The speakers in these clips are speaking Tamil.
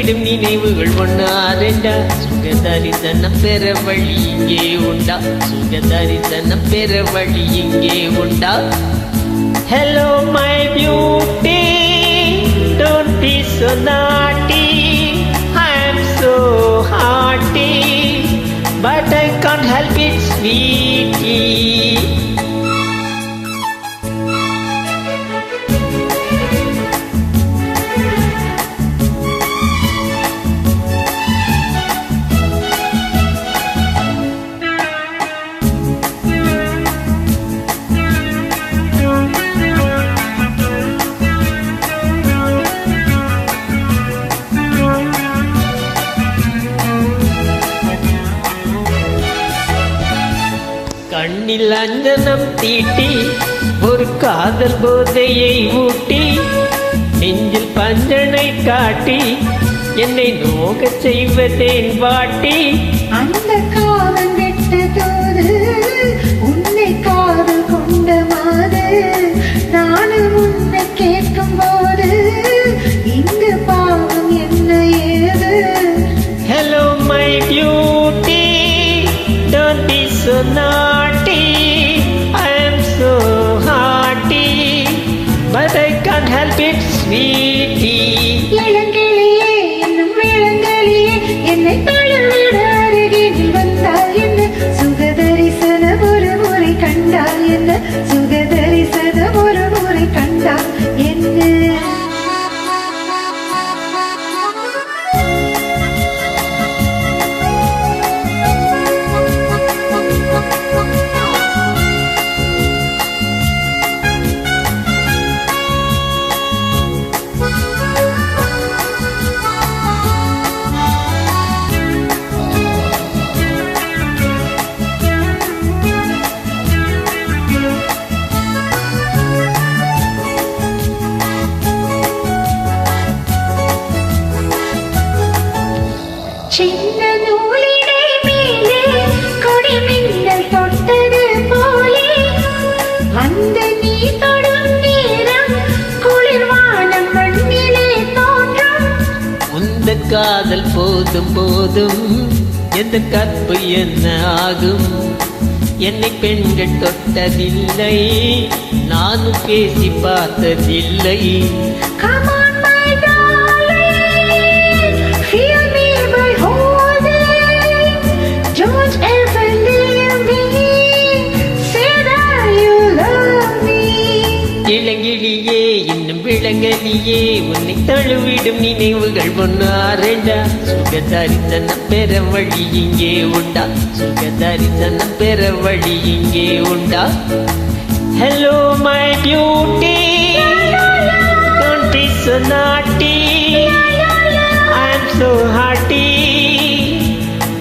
தழுவிடும் நினைவுகள் ஒன்னா ரெண்டா சுகதரிசனம் பெற வழி இங்கே உண்டா சுகதரிசனம் பெற வழி இங்கே உண்டா Hello my beauty don't be so naughty I am so hearty but I can't help it sweetie கண்ணில் அஞ்சனம் தீட்டி ஒரு காதல் போதையை ஊட்டி நெஞ்சில் பஞ்சனை காட்டி என்னை நோகச் செய்வதேன் வாட்டி அந்த காதல் விட்ட தோது உன்னை காதல் கொண்ட மாது நானும் உன்னை கேட்கும் போது இங்கு பாவம் என்ன ஏது Hello my beauty don't be so naughty I am so hearty but I can't help it sweetie இளங்கிளியே என்னும் இளங்கலியே என்னை தழுவிட அருகில் வந்தால் என்ன சுகதரிசனம் ஒரு முறை கண்டால் என்ன சுகதரிசனம் ஒரு முறை கண்டால் என்ன சின்ன நூலிடை மேலே கொடி மின்னல் தொட்டது போலே வந்து நீ தொடும் நேரம் குளிர்வானம் மண்ணிலே தோன்றும் உந்த காதல் போதும் போதும் எந்த கற்பு என்ன ஆகும் என்னை பெண்கள் தொட்டதில்லை நானும் பேசி பார்த்ததில்லை Come on my darling feel me by holding don't ever leave me say that you love me இளங்கிளியே இன்னும் விளங்கலியே உன்னை தழுவிடும் நினைவுகள் ஒன்னா ரெண்டா சுகதரிசனம் பெற வழி இங்கே உண்டா சுகதரிசனம் பெற வழி இங்கே உண்டா Hello my beauty don't be so naughty I am so hearty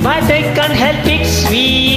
but I can't help it sweet